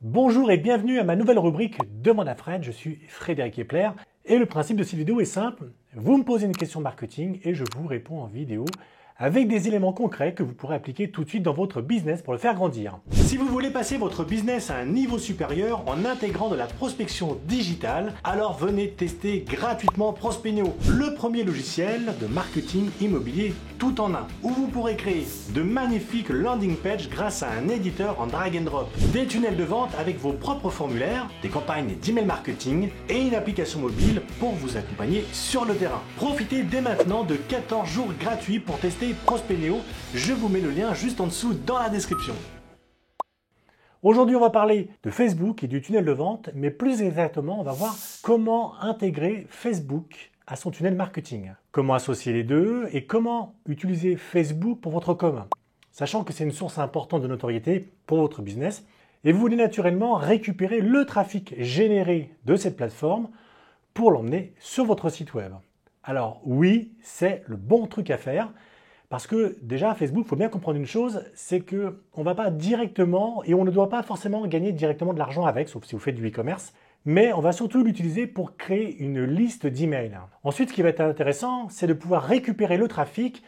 Bonjour et bienvenue à ma nouvelle rubrique Demande à Fred, je suis Frédéric Kepler et le principe de cette vidéo est simple, vous me posez une question marketing et je vous réponds en vidéo avec des éléments concrets que vous pourrez appliquer tout de suite dans votre business pour le faire grandir. Si vous voulez passer votre business à un niveau supérieur en intégrant de la prospection digitale, alors venez tester gratuitement Prospeneo, le premier logiciel de marketing immobilier tout en un, où vous pourrez créer de magnifiques landing pages grâce à un éditeur en drag and drop, des tunnels de vente avec vos propres formulaires, des campagnes d'email marketing et une application mobile pour vous accompagner sur le terrain. Profitez dès maintenant de 14 jours gratuits pour tester Prospeneo, je vous mets le lien juste en dessous dans la description. Aujourd'hui, on va parler de Facebook et du tunnel de vente, mais plus exactement, on va voir comment intégrer Facebook à son tunnel marketing. Comment associer les deux et comment utiliser Facebook pour votre com. Sachant que c'est une source importante de notoriété pour votre business et vous voulez naturellement récupérer le trafic généré de cette plateforme pour l'emmener sur votre site web. Alors oui, c'est le bon truc à faire. Parce que déjà, Facebook, il faut bien comprendre une chose, c'est qu'on ne va pas directement, et on ne doit pas forcément gagner directement de l'argent avec, sauf si vous faites du e-commerce, mais on va surtout l'utiliser pour créer une liste d'emails. Ensuite, ce qui va être intéressant, c'est de pouvoir récupérer le trafic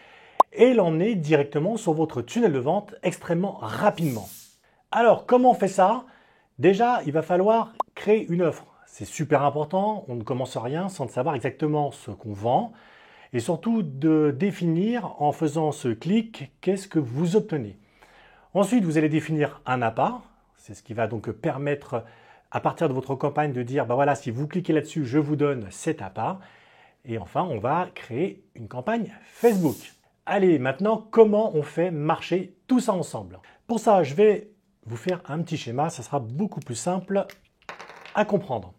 et l'emmener directement sur votre tunnel de vente extrêmement rapidement. Alors, comment on fait ça? Déjà, il va falloir créer une offre. C'est super important, on ne commence rien sans savoir exactement ce qu'on vend. Et surtout de définir en faisant ce clic, qu'est-ce que vous obtenez. Ensuite, vous allez définir un appât. C'est ce qui va donc permettre à partir de votre campagne de dire, bah voilà, si vous cliquez là-dessus, je vous donne cet appât. Et enfin, on va créer une campagne Facebook. Allez, maintenant, comment on fait marcher tout ça ensemble? Pour ça, je vais vous faire un petit schéma, ça sera beaucoup plus simple à comprendre.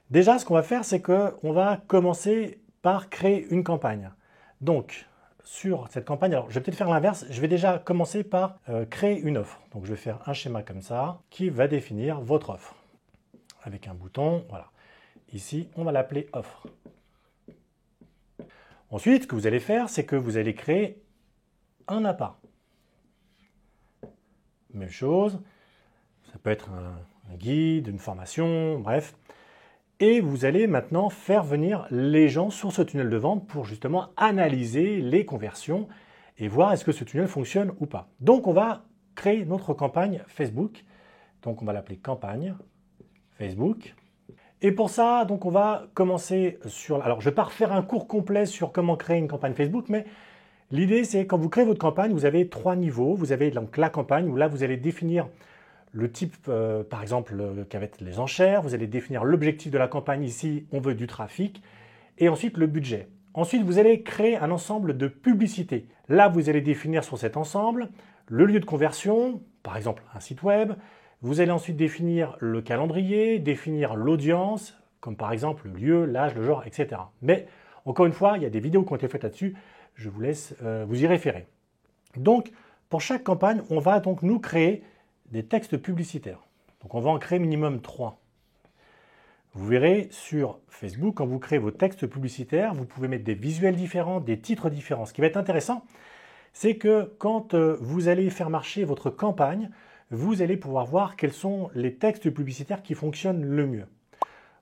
Déjà, ce qu'on va faire, c'est qu'on va commencer par créer une campagne. Donc, sur cette campagne, alors je vais peut-être faire l'inverse, je vais déjà commencer par créer une offre. Donc, je vais faire un schéma comme ça qui va définir votre offre. Avec un bouton, voilà. Ici, on va l'appeler offre. Ensuite, ce que vous allez faire, c'est que vous allez créer un appât. Même chose, ça peut être un guide, une formation, bref. Et vous allez maintenant faire venir les gens sur ce tunnel de vente pour justement analyser les conversions et voir est-ce que ce tunnel fonctionne ou pas. Donc on va créer notre campagne Facebook. Donc on va l'appeler campagne Facebook. Et pour ça, donc on va commencer sur... Alors je ne vais pas refaire un cours complet sur comment créer une campagne Facebook, mais l'idée c'est quand vous créez votre campagne, vous avez 3 niveaux. Vous avez donc la campagne où là vous allez définir le type, par exemple, qui va être les enchères. Vous allez définir l'objectif de la campagne. Ici, on veut du trafic. Et ensuite, le budget. Ensuite, vous allez créer un ensemble de publicités. Là, vous allez définir sur cet ensemble le lieu de conversion, par exemple un site web. Vous allez ensuite définir le calendrier, définir l'audience, comme par exemple le lieu, l'âge, le genre, etc. Mais encore une fois, il y a des vidéos qui ont été faites là-dessus. Je vous laisse vous y référer. Donc, pour chaque campagne, on va donc nous créer des textes publicitaires. Donc on va en créer minimum 3. Vous verrez sur Facebook, quand vous créez vos textes publicitaires, vous pouvez mettre des visuels différents, des titres différents. Ce qui va être intéressant, c'est que quand vous allez faire marcher votre campagne, vous allez pouvoir voir quels sont les textes publicitaires qui fonctionnent le mieux.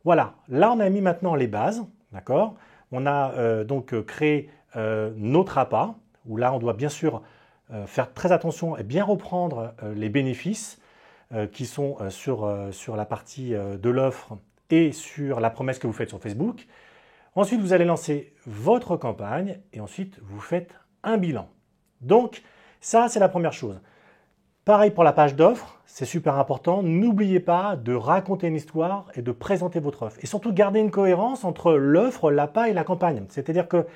Voilà, là on a mis maintenant les bases, d'accord? On a donc créé notre appât, où là on doit bien sûr faire très attention et bien reprendre les bénéfices qui sont sur la partie de l'offre et sur la promesse que vous faites sur Facebook. Ensuite, vous allez lancer votre campagne et ensuite, vous faites un bilan. Donc, ça, c'est la première chose. Pareil pour la page d'offre, c'est super important. N'oubliez pas de raconter une histoire et de présenter votre offre. Et surtout, garder une cohérence entre l'offre, l'appât et la campagne. C'est-à-dire que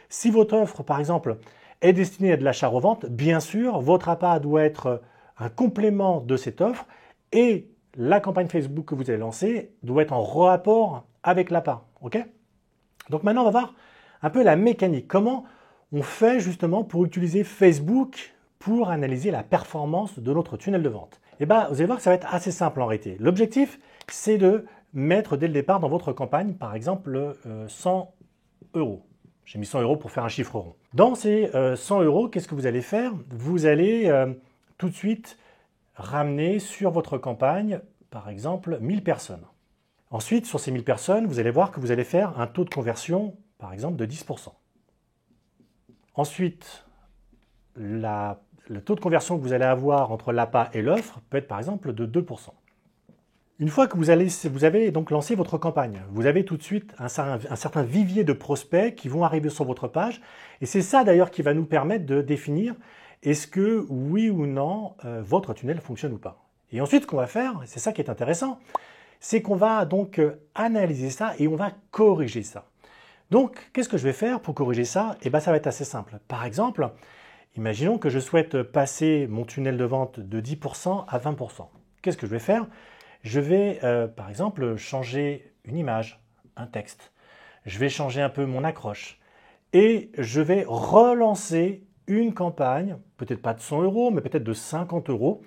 si votre offre, par exemple, est destiné à de l'achat-revente, bien sûr, votre appât doit être un complément de cette offre et la campagne Facebook que vous allez lancer doit être en rapport avec l'appât. Okay? Donc maintenant, on va voir un peu la mécanique. Comment on fait justement pour utiliser Facebook pour analyser la performance de notre tunnel de vente? Et bien, vous allez voir que ça va être assez simple en réalité. L'objectif, c'est de mettre dès le départ dans votre campagne, par exemple, 100 €. J'ai mis 100 € pour faire un chiffre rond. Dans ces 100 €, qu'est-ce que vous allez faire? Vous allez tout de suite ramener sur votre campagne, par exemple, 1000 personnes. Ensuite, sur ces 1000 personnes, vous allez voir que vous allez faire un taux de conversion, par exemple, de 10%. Ensuite, le taux de conversion que vous allez avoir entre l'appât et l'offre peut être, par exemple, de 2%. Une fois que vous avez donc lancé votre campagne, vous avez tout de suite un certain vivier de prospects qui vont arriver sur votre page. Et c'est ça d'ailleurs qui va nous permettre de définir est-ce que oui ou non votre tunnel fonctionne ou pas. Et ensuite, ce qu'on va faire, c'est ça qui est intéressant, c'est qu'on va donc analyser ça et on va corriger ça. Donc, qu'est-ce que je vais faire pour corriger ça? Eh bien, ça va être assez simple. Par exemple, imaginons que je souhaite passer mon tunnel de vente de 10% à 20%. Qu'est-ce que je vais faire? Je vais, par exemple, changer une image, un texte. Je vais changer un peu mon accroche. Et je vais relancer une campagne, peut-être pas de 100 €, mais peut-être de 50 €.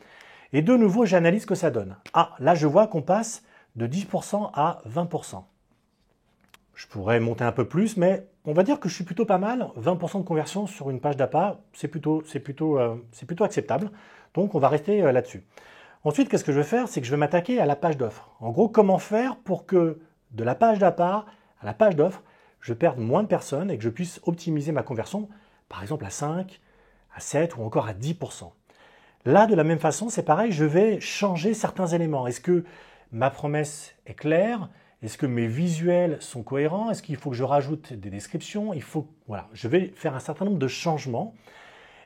Et de nouveau, j'analyse ce que ça donne. Ah, là, je vois qu'on passe de 10% à 20%. Je pourrais monter un peu plus, mais on va dire que je suis plutôt pas mal. 20% de conversion sur une page d'appât, c'est plutôt acceptable. Donc, on va rester là-dessus. Ensuite, qu'est-ce que je vais faire? C'est que je vais m'attaquer à la page d'offre. En gros, comment faire pour que de la page d'appât à la page d'offre, je perde moins de personnes et que je puisse optimiser ma conversion, par exemple à 5, à 7 ou encore à 10%. Là, de la même façon, c'est pareil, je vais changer certains éléments. Est-ce que ma promesse est claire? Est-ce que mes visuels sont cohérents? Est-ce qu'il faut que je rajoute des descriptions? Voilà, je vais faire un certain nombre de changements.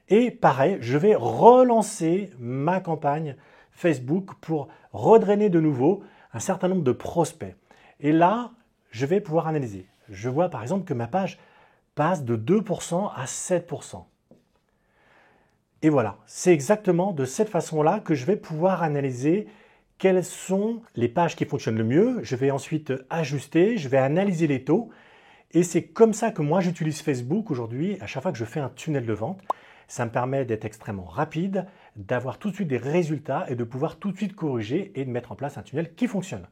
Et pareil, je vais relancer ma campagne Facebook pour redrainer de nouveau un certain nombre de prospects. Et là, je vais pouvoir analyser. Je vois par exemple que ma page passe de 2% à 7%. Et voilà, c'est exactement de cette façon-là que je vais pouvoir analyser quelles sont les pages qui fonctionnent le mieux. Je vais ensuite ajuster, je vais analyser les taux. Et c'est comme ça que moi j'utilise Facebook aujourd'hui à chaque fois que je fais un tunnel de vente. Ça me permet d'être extrêmement rapide, d'avoir tout de suite des résultats et de pouvoir tout de suite corriger et de mettre en place un tunnel qui fonctionne.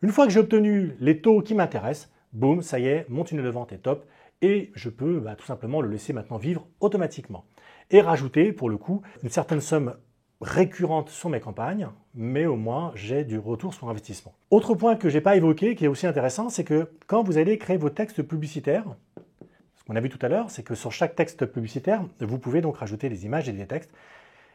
Une fois que j'ai obtenu les taux qui m'intéressent, boum, ça y est, mon tunnel de vente est top et je peux tout simplement le laisser maintenant vivre automatiquement. Et rajouter, pour le coup, une certaine somme récurrente sur mes campagnes, mais au moins j'ai du retour sur investissement. Autre point que je n'ai pas évoqué, qui est aussi intéressant, c'est que quand vous allez créer vos textes publicitaires, ce qu'on a vu tout à l'heure, c'est que sur chaque texte publicitaire, vous pouvez donc rajouter des images et des textes,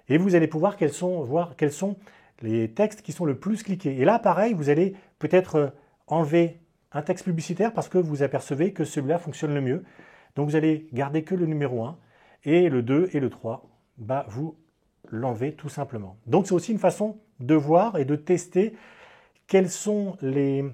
et vous allez pouvoir voir quels sont les textes qui sont le plus cliqués. Et là, pareil, vous allez peut-être enlever un texte publicitaire parce que vous apercevez que celui-là fonctionne le mieux. Donc vous allez garder que le numéro 1, et le 2 et le 3, vous l'enlevez tout simplement. Donc c'est aussi une façon de voir et de tester quels sont les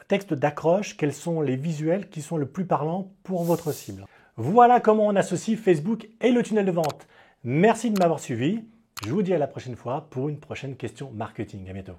textes d'accroche, quels sont les visuels qui sont le plus parlants pour votre cible. Voilà comment on associe Facebook et le tunnel de vente. Merci de m'avoir suivi. Je vous dis à la prochaine fois pour une prochaine question marketing. À bientôt.